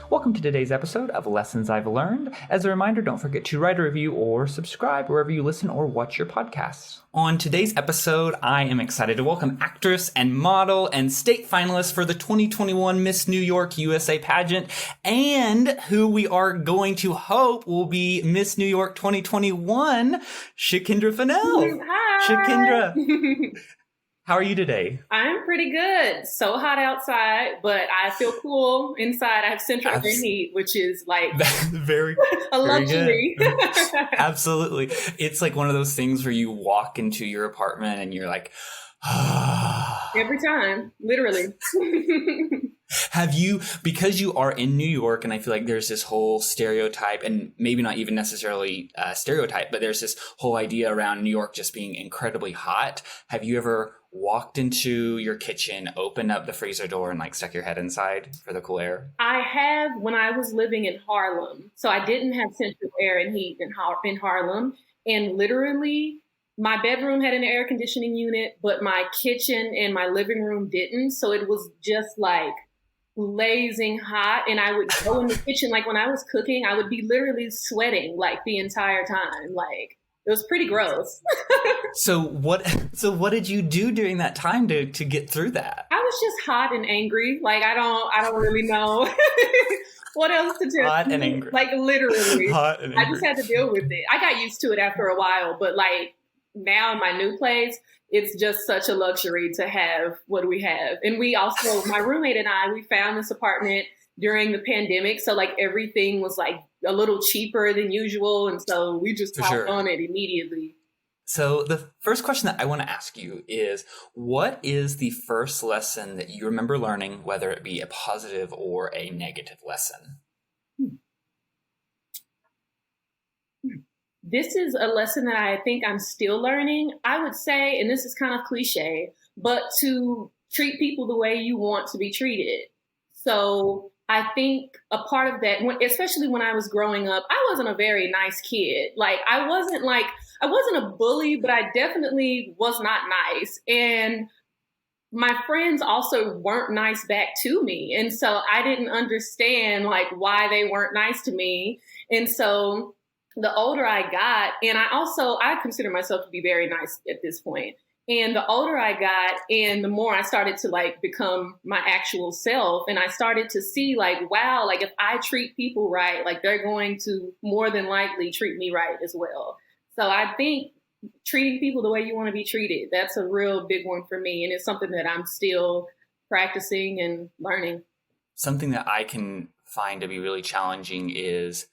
Welcome to today's episode of Lessons I've Learned. As a reminder, don't forget to write a review or subscribe wherever you listen or watch your podcasts. On today's episode, I am excited to welcome actress and model and state finalist for the 2021 Miss New York USA pageant, and who we are going to hope will be Miss New York 2021, Chakendra Fennell. Hi. Chakendra. How are you today? I'm pretty good. So hot outside, but I feel cool inside. I have central air heat, which is like very a luxury. Absolutely. It's like one of those things where you walk into your apartment and you're like, every time, literally. Have you, because you are in New York, and I feel like there's this whole stereotype, and maybe not even necessarily a stereotype, but there's this whole idea around New York just being incredibly hot. Have you ever walked into your kitchen, opened up the freezer door, and like stuck your head inside for the cool air? I have when I was living in Harlem. So I didn't have central air and heat in Harlem. And literally, my bedroom had an air conditioning unit, but my kitchen and my living room didn't. So it was just like blazing hot. And I would go in the kitchen, like when I was cooking, I would be literally sweating like the entire time. Like it was pretty gross. So what did you do during that time to get through that? I was just hot and angry. Like I don't really know what else to do. Hot and angry. Like literally. Hot and angry. I just had to deal with it. I got used to it after a while, but like now in my new place, it's just such a luxury to have what we have. And we also, my roommate and I, we found this apartment during the pandemic. So like everything was like a little cheaper than usual. And so we just hopped on it immediately. So the first question that I want to ask you is, what is the first lesson that you remember learning, whether it be a positive or a negative lesson? This is a lesson that I think I'm still learning. I would say, and this is kind of cliche, but to treat people the way you want to be treated. So I think a part of that, especially when I was growing up, I wasn't a very nice kid. Like I wasn't a bully, but I definitely was not nice. And my friends also weren't nice back to me. And so I didn't understand like why they weren't nice to me. And so the older I got, and I consider myself to be very nice at this point. And the older I got and the more I started to like become my actual self, and I started to see like, wow, like if I treat people right, like they're going to more than likely treat me right as well. So I think treating people the way you want to be treated, that's a real big one for me. And it's something that I'm still practicing and learning. Something that I can find to be really challenging is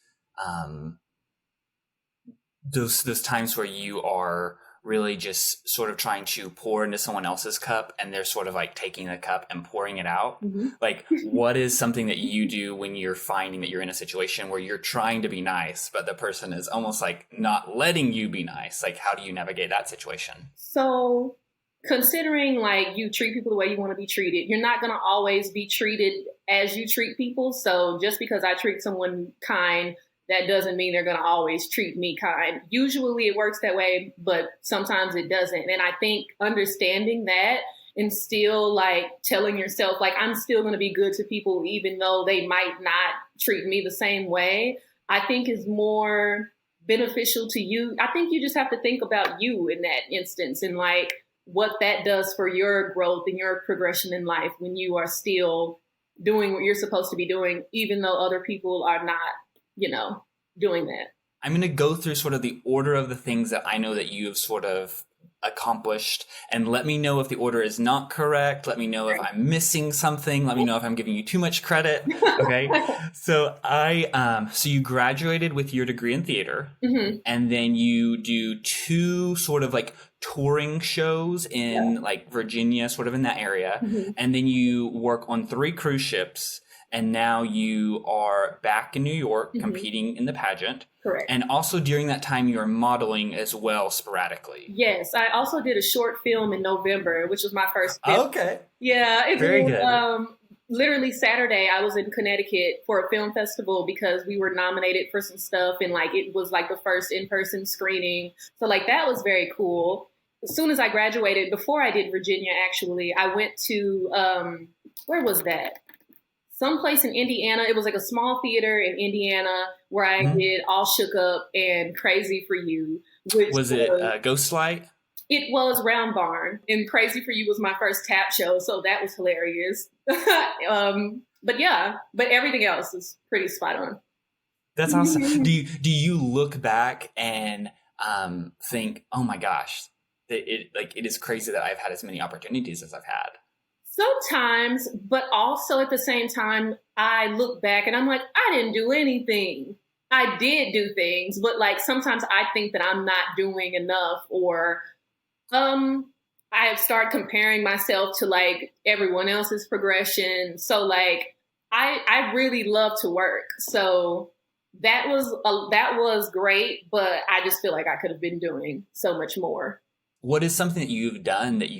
those times where you are really just sort of trying to pour into someone else's cup and they're sort of like taking the cup and pouring it out. Mm-hmm. Like, what is something that you do when you're finding that you're in a situation where you're trying to be nice, but the person is almost like not letting you be nice? Like, how do you navigate that situation? So considering like you treat people the way you want to be treated, you're not going to always be treated as you treat people. So just because I treat someone kind, that doesn't mean they're going to always treat me kind. Usually it works that way, but sometimes it doesn't. And I think understanding that and still like telling yourself, like, I'm still going to be good to people, even though they might not treat me the same way, I think is more beneficial to you. I think you just have to think about you in that instance and like what that does for your growth and your progression in life when you are still doing what you're supposed to be doing, even though other people are not, doing that. I'm going to go through sort of the order of the things that I know that you have sort of accomplished, and let me know if the order is not correct. Let me know if I'm missing something. Let me know if I'm giving you too much credit. Okay. So so you graduated with your degree in theater, mm-hmm. and then you do 2 sort of like touring shows in like Virginia, sort of in that area. Mm-hmm. And then you work on 3 cruise ships. And now you are back in New York, mm-hmm. competing in the pageant. Correct. And also during that time, you are modeling as well, sporadically. Yes. I also did a short film in November, which was my first film. Okay. Yeah. It Very was, good. Literally Saturday, I was in Connecticut for a film festival because we were nominated for some stuff. And like, it was like the first in-person screening. So like, that was very cool. As soon as I graduated, before I did Virginia, actually, I went to, where was that? someplace in Indiana. It was like a small theater in Indiana where I did All Shook Up and Crazy for You. Which was it Ghostlight? It was Round Barn, and Crazy for You was my first tap show, so that was hilarious. But yeah, but everything else is pretty spot on. That's awesome. Do you look back and think, oh my gosh, it is crazy that I've had as many opportunities as I've had? Sometimes, but also at the same time, I look back and I'm like, I didn't do anything. I did do things, but like sometimes I think that I'm not doing enough, or I have started comparing myself to like everyone else's progression. So like I really love to work. So that was great, but I just feel like I could have been doing so much more. What is something that you've done that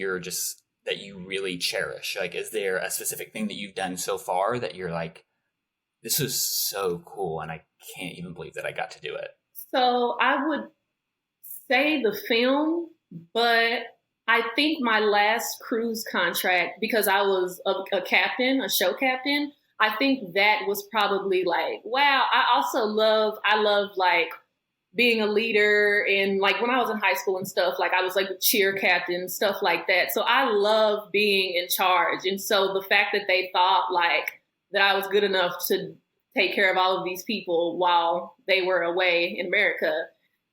that you really cherish? Like, is there a specific thing that you've done so far that you're like, this is so cool and I can't even believe that I got to do it? So I would say the film, but I think my last cruise contract, because I was a captain, a show captain, I think that was probably like, wow. I love like being a leader, and like when I was in high school and stuff, like I was like the cheer captain, stuff like that. So I love being in charge. And so the fact that they thought like that I was good enough to take care of all of these people while they were away in America,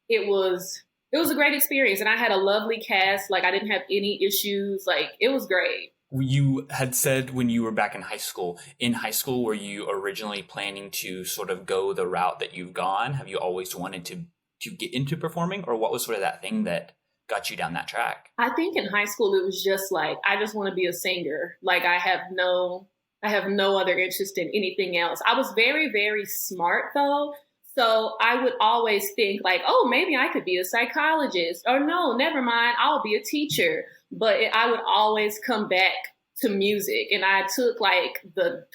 it was a great experience. And I had a lovely cast. Like I didn't have any issues. Like it was great. You had said when you were back in high school, were you originally planning to sort of go the route that you've gone? Have you always wanted to get into performing, or what was sort of that thing that got you down that track? I think in high school, it was just like, I just want to be a singer. Like I have no other interest in anything else. I was very, very smart though. So I would always think like, oh, maybe I could be a psychologist, or no, never mind, I'll be a teacher. But I would always come back to music. And I took like the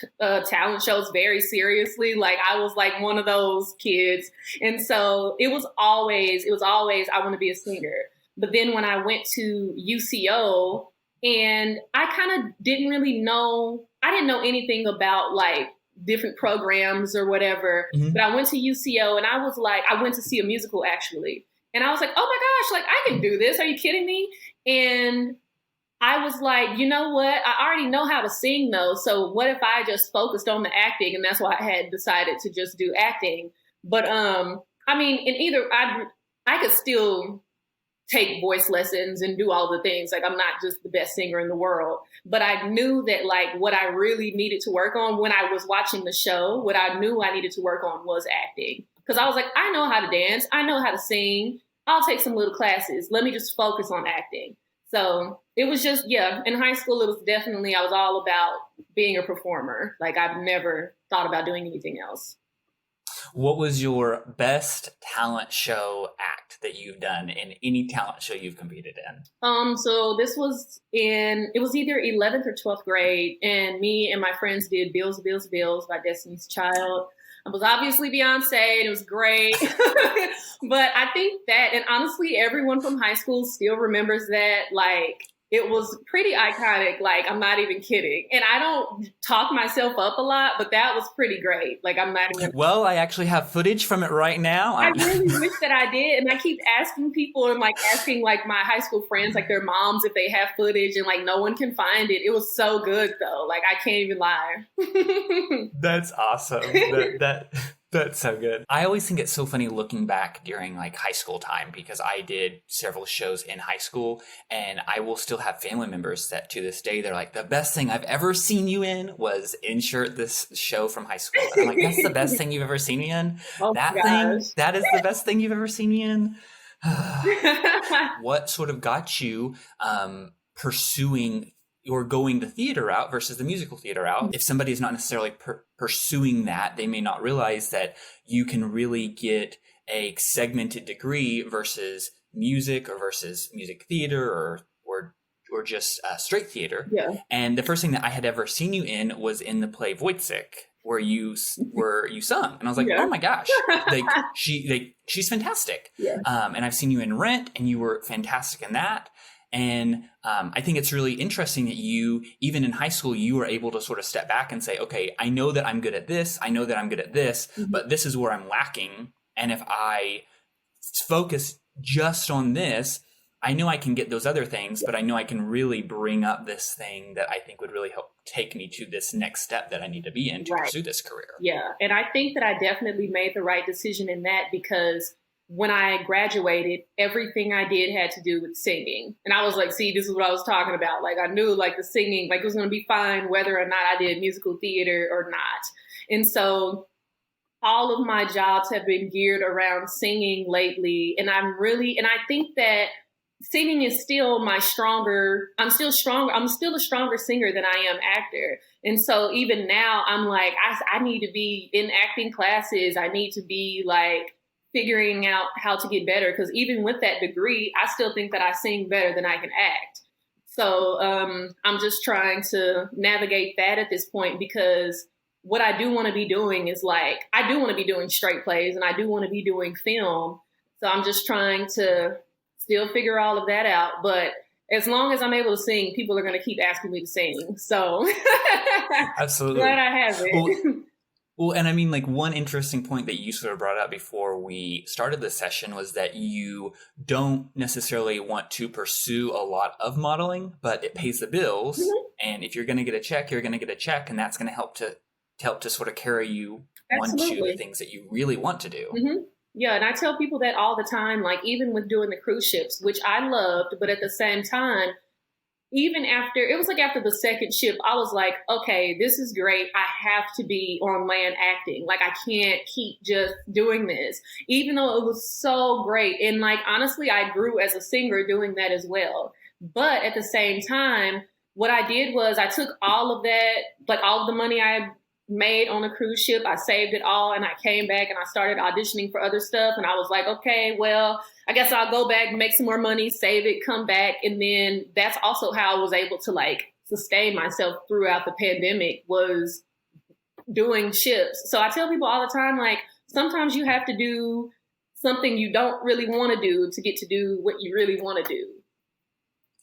talent shows very seriously. Like I was like one of those kids. And so it was always, I want to be a singer. But then when I went to UCO, and I kind of didn't know anything about like different programs or whatever. Mm-hmm. But I went to UCO and I went to see a musical actually. And I was like, oh my gosh, like I can do this. Are you kidding me? And I was like, you know what? I already know how to sing though. So what if I just focused on the acting? And that's why I had decided to just do acting. But I mean, I could still take voice lessons and do all the things. Like I'm not just the best singer in the world, but I knew that like what I really needed to work on when I was watching the show, what I knew I needed to work on was acting. Because I was like, I know how to dance. I know how to sing. I'll take some little classes. Let me just focus on acting. So it was just, yeah, in high school, it was definitely, I was all about being a performer. Like I've never thought about doing anything else. What was your best talent show act that you've done in any talent show you've competed in? So this was it was either 11th or 12th grade, and me and my friends did Bills, Bills, Bills by Destiny's Child. It was obviously Beyonce, and it was great. But I think that, and honestly, everyone from high school still remembers that, like, it was pretty iconic. Like, I'm not even kidding. And I don't talk myself up a lot, but that was pretty great. Like, I'm not even... Well, I actually have footage from it right now. I really wish that I did. And I keep asking people and, like, asking, like, my high school friends, like, their moms, if they have footage. And, like, no one can find it. It was so good, though. Like, I can't even lie. That's awesome. That's so good. I always think it's so funny looking back during like high school time, because I did several shows in high school, and I will still have family members that to this day, they're like, the best thing I've ever seen you in was insert this show from high school. And I'm like, that's the best thing you've ever seen me in? Oh that is the best thing you've ever seen me in? What sort of got you pursuing or going the theater route versus the musical theater route? If somebody is not necessarily pursuing that, they may not realize that you can really get a segmented degree versus music or versus music theater or just straight theater. Yeah. And the first thing that I had ever seen you in was in the play Wojciech, where you sung, and I was like, oh my gosh, she's fantastic. Yeah. And I've seen you in Rent, and you were fantastic in that. And I think it's really interesting that you, even in high school, you were able to sort of step back and say, okay, I know that I'm good at this. I know that I'm good at this, but this is where I'm lacking. And if I focus just on this, I know I can get those other things, but I know I can really bring up this thing that I think would really help take me to this next step that I need to be in to pursue this career. Yeah. And I think that I definitely made the right decision in that, because when I graduated, everything I did had to do with singing. And I was like, see, this is what I was talking about. Like, I knew like the singing, like it was going to be fine whether or not I did musical theater or not. And so all of my jobs have been geared around singing lately. And I think that singing is still I'm still a stronger singer than I am actor. And so even now I'm like, I need to be in acting classes. I need to be like figuring out how to get better. Because even with that degree, I still think that I sing better than I can act. So I'm just trying to navigate that at this point, because what I do want to be doing is like, I do want to be doing straight plays and I do want to be doing film. So I'm just trying to still figure all of that out. But as long as I'm able to sing, people are going to keep asking me to sing. So absolutely. Glad I have it. Well, and I mean, like one interesting point that you sort of brought up before we started this session was that you don't necessarily want to pursue a lot of modeling, but it pays the bills. And if you're going to get a check, you're going to get a check, and that's going to help to sort of carry you on to the things that you really want to do. Yeah, and I tell people that all the time, like even with doing the cruise ships, which I loved, but at the same time, even after the second ship, I was like, okay, this is great. I have to be on land acting. Like, I can't keep just doing this, even though it was so great. And like, honestly, I grew as a singer doing that as well. But at the same time, what I did was I took all of that, like all of the money I made on a cruise ship, I saved it all, and I came back and I started auditioning for other stuff. And I was like, okay, well, I guess I'll go back, make some more money, save it, come back. And then that's also how I was able to like sustain myself throughout the pandemic, was doing ships. So I tell people all the time, like, sometimes you have to do something you don't really want to do to get to do what you really want to do.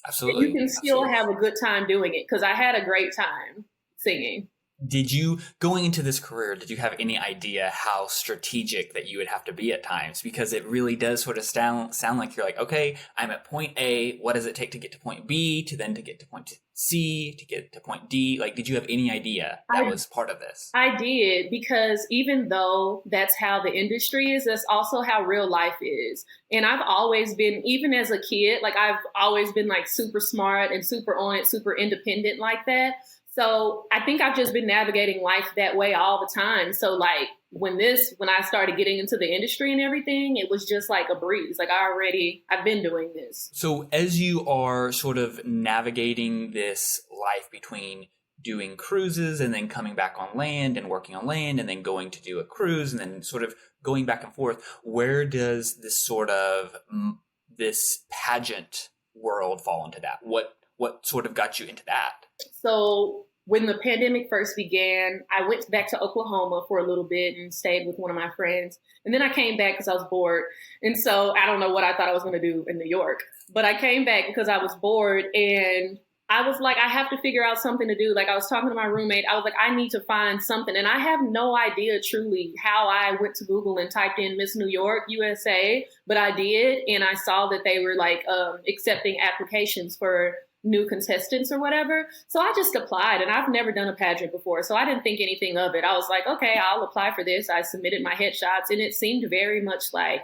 Absolutely. And you can still have a good time doing it, because I had a great time singing. Did you, going into this career, did you have any idea how strategic that you would have to be at times? Because it really does sort of sound like you're like, okay, I'm at point A. What does it take to get to point B, to then to get to point C, to get to point D? Like, did you have any idea that was part of this? I did, because even though that's how the industry is, that's also how real life is. And I've always been, even as a kid, like I've always been like super smart and super on it, super independent like that. So I think I've just been navigating life that way all the time. So like when I started getting into the industry and everything, it was just like a breeze. Like I've been doing this. So as you are sort of navigating this life between doing cruises and then coming back on land and working on land and then going to do a cruise and then sort of going back and forth, where does this sort of this pageant world fall into that? What sort of got you into that? So when the pandemic first began, I went back to Oklahoma for a little bit and stayed with one of my friends. And then I came back because I was bored. And so I don't know what I thought I was going to do in New York, but I came back because I was bored, and I was like, I have to figure out something to do. Like I was talking to my roommate. I was like, I need to find something. And I have no idea truly how I went to Google and typed in Miss New York, USA, but I did. And I saw that they were like accepting applications for new contestants or whatever. So I just applied, and I've never done a pageant before, so I didn't think anything of it. I was like, okay, I'll apply for this. I submitted my headshots, and it seemed very much like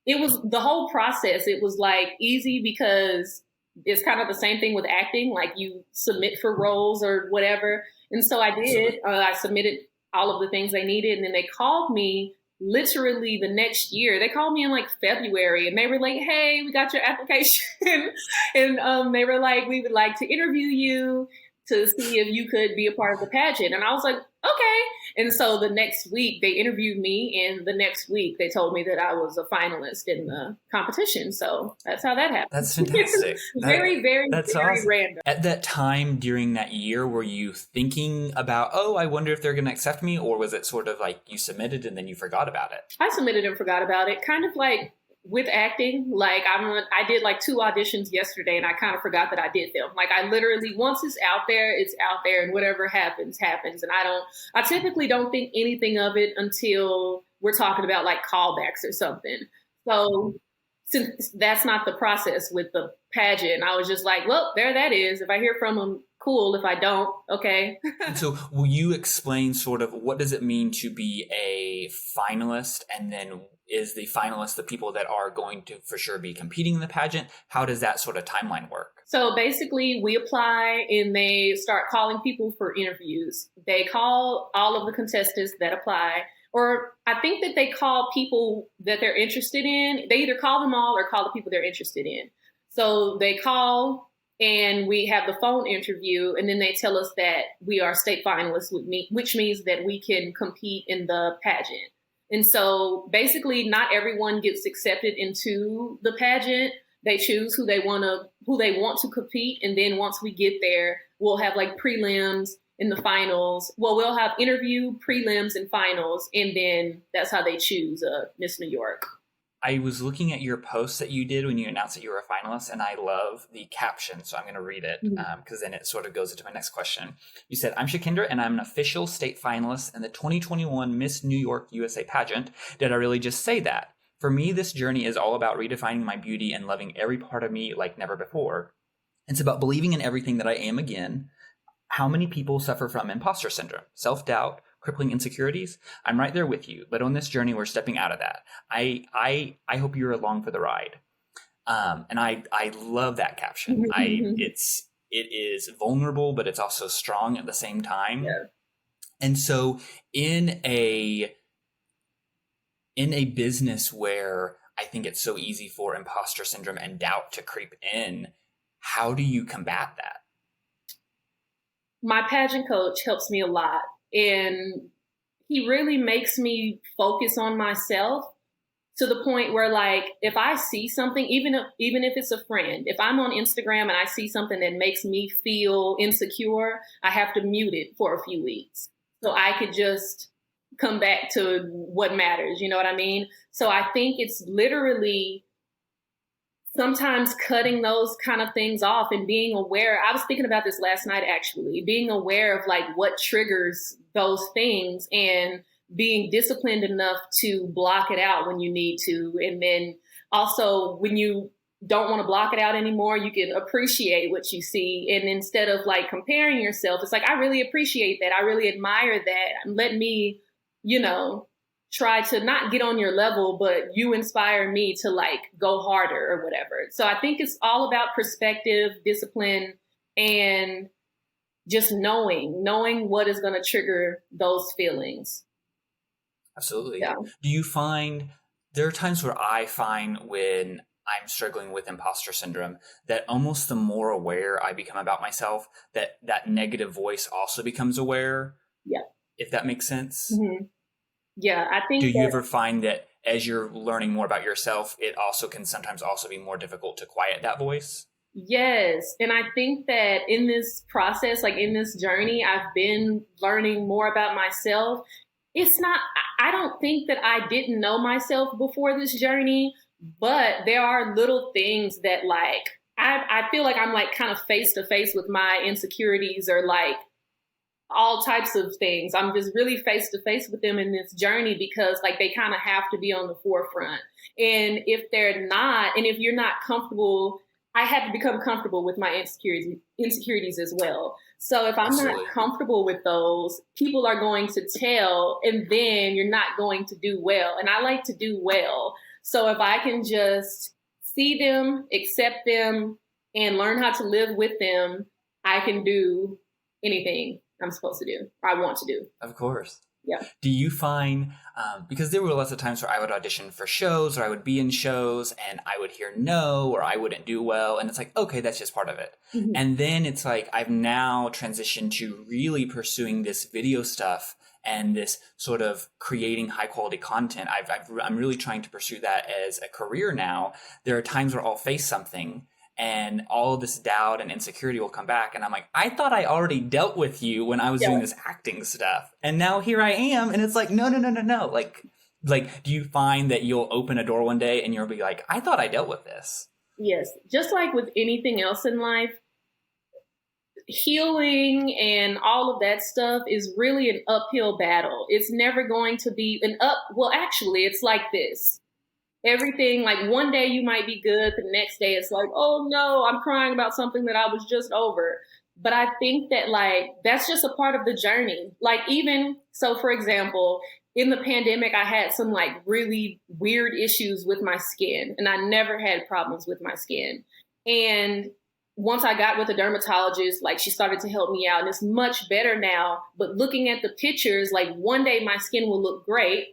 it was the whole process. It was like easy because it's kind of the same thing with acting. Like you submit for roles or whatever. And so I did. I submitted all of the things they needed, and then they called me literally the next year. They called me in like February, and they were like, hey, we got your application. And they were like, we would like to interview you to see if you could be a part of the pageant. And I was like, okay. And so the next week they interviewed me, and the next week they told me that I was a finalist in the competition. So that's how that happened. That's fantastic. That's awesome. Random. At that time during that year, were you thinking about, oh, I wonder if they're going to accept me? Or was it sort of like you submitted and then you forgot about it? I submitted and forgot about it. Kind of like with acting, like I did like 2 auditions yesterday, and I kind of forgot that I did them. Like I literally, once it's out there, and whatever happens, happens. And I typically don't think anything of it until we're talking about like callbacks or something. So since that's not the process with the pageant, I was just like, well, there that is. If I hear from them, cool. If I don't, okay. And so will you explain sort of what does it mean to be a finalist, and then is the finalist the people that are going to for sure be competing in the pageant? How does that sort of timeline work? So basically we apply and they start calling people for interviews. They call all of the contestants that apply, or I think that they call people that they're interested in. They either call them all or call the people they're interested in. So they call and we have the phone interview, and then they tell us that we are state finalists with me, which means that we can compete in the pageant. And so basically not everyone gets accepted into the pageant. They choose who they want to compete. And then once we get there, we'll have like prelims in the finals. Well, we'll have interview, prelims, and finals. And then that's how they choose Miss New York. I was looking at your post that you did when you announced that you were a finalist, and I love the caption, so I'm going to read it because then it sort of goes into my next question. You said, I'm Chakendra, and I'm an official state finalist in the 2021 Miss New York USA pageant. Did I really just say that? For me, this journey is all about redefining my beauty and loving every part of me like never before. It's about believing in everything that I am again. How many people suffer from imposter syndrome, self-doubt, crippling insecurities? I'm right there with you, but on this journey, we're stepping out of that. I hope you're along for the ride. And I love that caption. It is vulnerable, but it's also strong at the same time. Yeah. And so in a business where I think it's so easy for imposter syndrome and doubt to creep in, how do you combat that? My pageant coach helps me a lot, and he really makes me focus on myself to the point where, like, if I see something, even if it's a friend, if I'm on Instagram and I see something that makes me feel insecure, I have to mute it for a few weeks so I could just come back to what matters. You know what I mean? So I think it's literally sometimes cutting those kind of things off and being aware. I was thinking about this last night, actually, being aware of like what triggers those things and being disciplined enough to block it out when you need to. And then also when you don't want to block it out anymore, you can appreciate what you see. And instead of like comparing yourself, it's like, I really appreciate that. I really admire that. Let me, try to not get on your level, but you inspire me to like go harder or whatever. So I think it's all about perspective, discipline, and just knowing what is going to trigger those feelings. Absolutely. Yeah. Do you find there are times where I find when I'm struggling with imposter syndrome that almost the more aware I become about myself, that negative voice also becomes aware? Yeah. If that makes sense. Mm-hmm. Yeah, I think. Do you ever find that as you're learning more about yourself, it also can sometimes also be more difficult to quiet that voice? Yes. And I think that in this process, like in this journey, I've been learning more about myself. I don't think that I didn't know myself before this journey, but there are little things that like, I feel like I'm like kind of face to face with my insecurities or like all types of things. I'm just really face to face with them in this journey because like they kind of have to be on the forefront. And if they're not, and if you're not comfortable, I had to become comfortable with my insecurities as well. So if I'm Absolutely. not comfortable with those, people are going to tell, and then you're not going to do well. And I like to do well. So if I can just see them, accept them, and learn how to live with them, I can do anything I'm supposed to do, or I want to do. Of course. Yeah. Do you find, because there were lots of times where I would audition for shows or I would be in shows and I would hear no, or I wouldn't do well. And it's like, okay, that's just part of it. Mm-hmm. And then it's like, I've now transitioned to really pursuing this video stuff and this sort of creating high quality content. I'm really trying to pursue that as a career now. There are times where I'll face something and all this doubt and insecurity will come back. And I'm like, I thought I already dealt with you when I was doing this acting stuff. And now here I am. And it's like, no. Like, Like, do you find that you'll open a door one day and you'll be like, I thought I dealt with this? Yes. Just like with anything else in life, healing and all of that stuff is really an uphill battle. It's never going to be well, actually, it's like this. Everything, like one day you might be good, the next day it's like, oh no, I'm crying about something that I was just over. But I think that like that's just a part of the journey. Like even so, for example, in the pandemic, I had some like really weird issues with my skin, and I never had problems with my skin. And once I got with a dermatologist, like she started to help me out, and it's much better now. But looking at the pictures, like one day my skin will look great.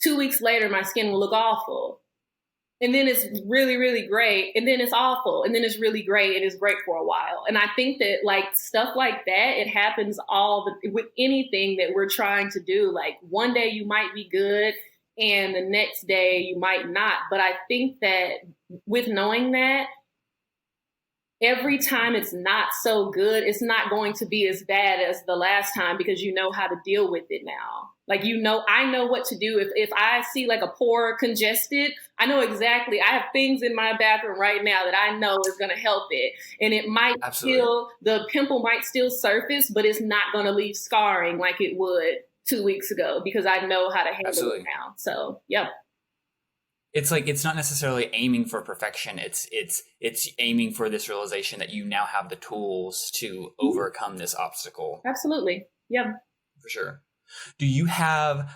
2 weeks later, my skin will look awful. And then it's really, really great. And then it's awful. And then it's really great. And it's great for a while. And I think that like stuff like that, it happens with anything that we're trying to do. Like one day you might be good and the next day you might not. But I think that with knowing that, every time it's not so good, it's not going to be as bad as the last time because you know how to deal with it now. Like, you know, I know what to do. If I see like a pore congested, I know exactly. I have things in my bathroom right now that I know is going to help it. And it might the pimple might still surface, but it's not going to leave scarring like it would 2 weeks ago because I know how to handle it now. So, yeah. It's like, it's not necessarily aiming for perfection. It's aiming for this realization that you now have the tools to overcome this obstacle. Absolutely. Yeah. For sure. Do you have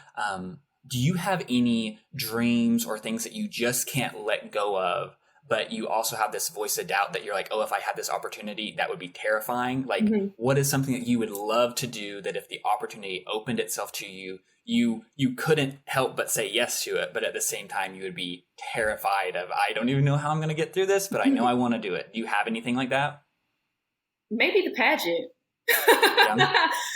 any dreams or things that you just can't let go of, but you also have this voice of doubt that you're like, oh, if I had this opportunity, that would be terrifying? Like, what is something that you would love to do that if the opportunity opened itself to you, you couldn't help but say yes to it, but at the same time you would be terrified of, I don't even know how I'm going to get through this, but I know I want to do it. Do you have anything like that? Maybe the pageant.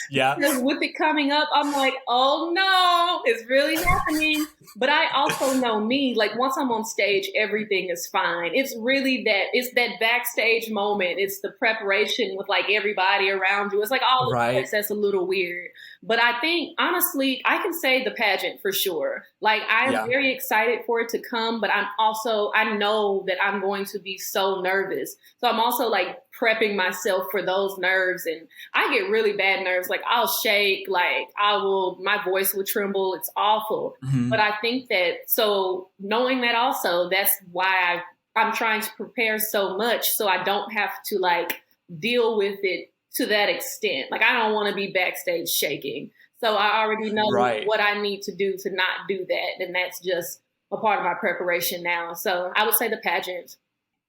Yeah. Because with it coming up, I'm like, oh no, it's really happening. But I also know me, like once I'm on stage, everything is fine. It's really it's that backstage moment. It's the preparation with like everybody around you. It's like all of this that's a little weird. But I think, honestly, I can say the pageant for sure. Like, I'm very excited for it to come, but I know that I'm going to be so nervous. So I'm also like prepping myself for those nerves. And I get really bad nerves. Like, I'll shake, like my voice will tremble. It's awful. But I think that, so knowing that also, that's why I'm trying to prepare so much so I don't have to like deal with it to that extent. Like, I don't want to be backstage shaking. So I already know what I need to do to not do that. And that's just a part of my preparation now. So I would say the pageant.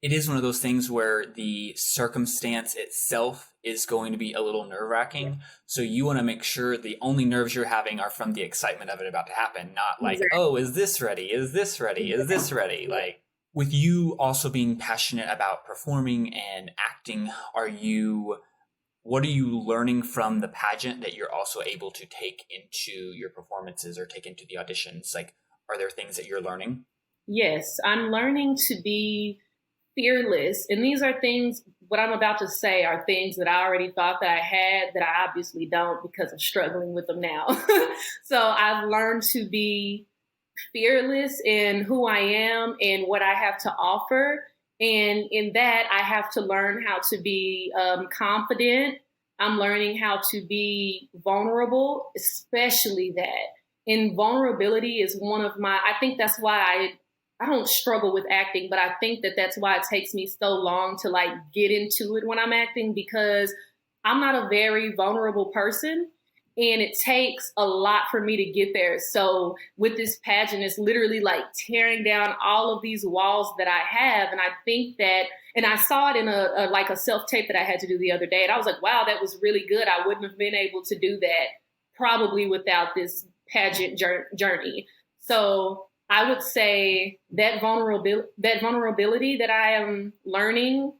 It is one of those things where the circumstance itself is going to be a little nerve-wracking. So you want to make sure the only nerves you're having are from the excitement of it about to happen, not like, oh, is this ready? Is this ready? Is this ready? Like, with you also being passionate about performing and acting, what are you learning from the pageant that you're also able to take into your performances or take into the auditions? Like, are there things that you're learning? Yes, I'm learning to be fearless. And these are things, what I'm about to say are things that I already thought that I had that I obviously don't because I'm struggling with them now. So I've learned to be fearless in who I am and what I have to offer. And in that, I have to learn how to be confident. I'm learning how to be vulnerable, especially that. And vulnerability is I think that's why I don't struggle with acting, but I think that that's why it takes me so long to like get into it when I'm acting, because I'm not a very vulnerable person. And it takes a lot for me to get there. So with this pageant, it's literally like tearing down all of these walls that I have. And I think that, and I saw it in a self-tape that I had to do the other day. And I was like, wow, that was really good. I wouldn't have been able to do that probably without this pageant journey. So I would say that vulnerability that I am learning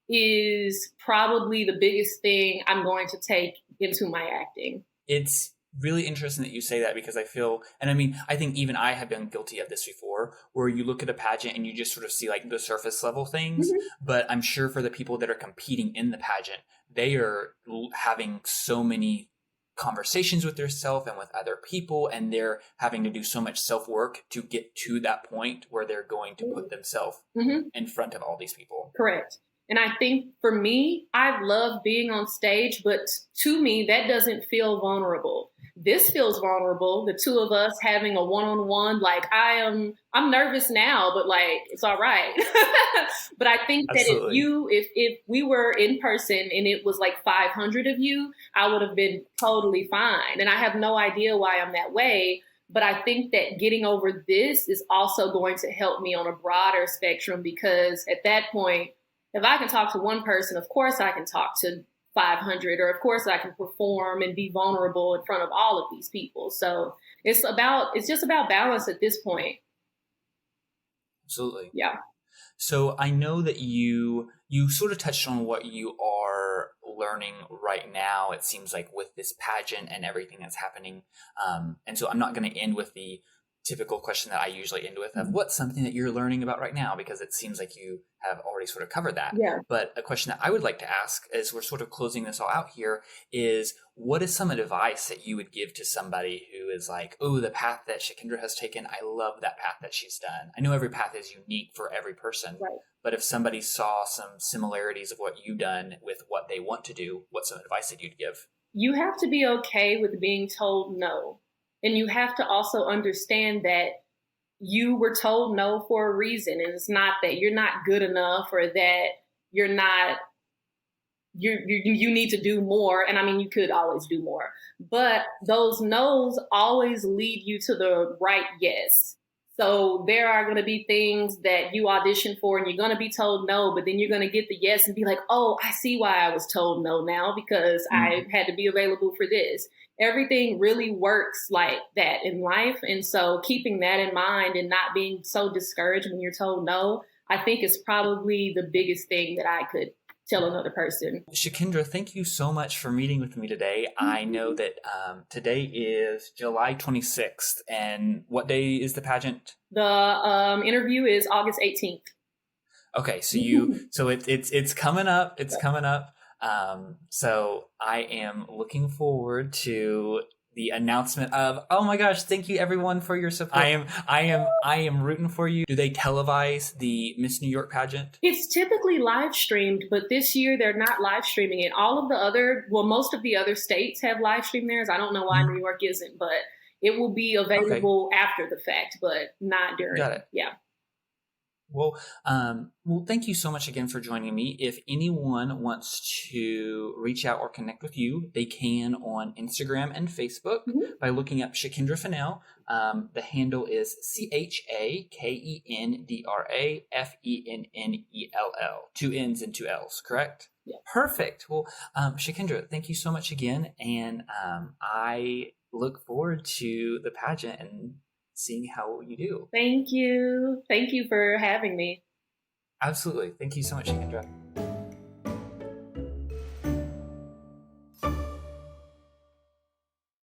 is probably the biggest thing I'm going to take into my acting. It's really interesting that you say that, because I feel, and I mean, I think even I have been guilty of this before, where you look at a pageant and you just sort of see like the surface level things. But I'm sure for the people that are competing in the pageant, they are having so many conversations with themselves and with other people, and they're having to do so much self-work to get to that point where they're going to put themselves in front of all these people. Correct. And I think for me, I love being on stage, but to me, that doesn't feel vulnerable. This feels vulnerable. The two of us having a one-on-one, like I'm nervous now, but like, it's all right. But I think that if we were in person and it was like 500 of you, I would have been totally fine. And I have no idea why I'm that way. But I think that getting over this is also going to help me on a broader spectrum, because at that point, if I can talk to one person, of course I can talk to 500, or of course I can perform and be vulnerable in front of all of these people. So it's just about balance at this point. Absolutely. Yeah. So I know that you sort of touched on what you are learning right now, it seems like, with this pageant and everything that's happening. And so I'm not going to end with the typical question that I usually end with of what's something that you're learning about right now, because it seems like you have already sort of covered that. Yeah. But a question that I would like to ask as we're sort of closing this all out here is, what is some advice that you would give to somebody who is like, oh, the path that Chakendra has taken, I love that path that she's done. I know every path is unique for every person, right. But if somebody saw some similarities of what you've done with what they want to do, what's some advice that you'd give? You have to be okay with being told no. And you have to also understand that you were told no for a reason. And it's not that you're not good enough or that you need to do more. And I mean, you could always do more. But those no's always lead you to the right yes. So there are going to be things that you audition for and you're going to be told no, but then you're going to get the yes and be like, oh, I see why I was told no now, because I had to be available for this. Everything really works like that in life. And so keeping that in mind and not being so discouraged when you're told no, I think is probably the biggest thing that I could tell another person. Chakendra, thank you so much for meeting with me today. I know that today is July 26th. And what day is the pageant? The interview is August 18th. Okay, so it's coming up. It's coming up. So I am looking forward to the announcement of, oh my gosh, thank you everyone for your support. I am rooting for you. Do they televise the Miss New York pageant? It's typically live streamed, but this year they're not live streaming it. Most of the other states have live streamed theirs. I don't know why New York isn't, but it will be available after the fact, but not during. Got it. Yeah. Well, thank you so much again for joining me. If anyone wants to reach out or connect with you, they can on Instagram and Facebook by looking up Chakendra Fennell. The handle is CHAKENDRAFENNELL. 2 N's and 2 L's, correct? Yeah. Perfect. Well, Chakendra, thank you so much again. And I look forward to the pageant and seeing how you do. Thank you. Thank you for having me. Absolutely. Thank you so much, Chakendra.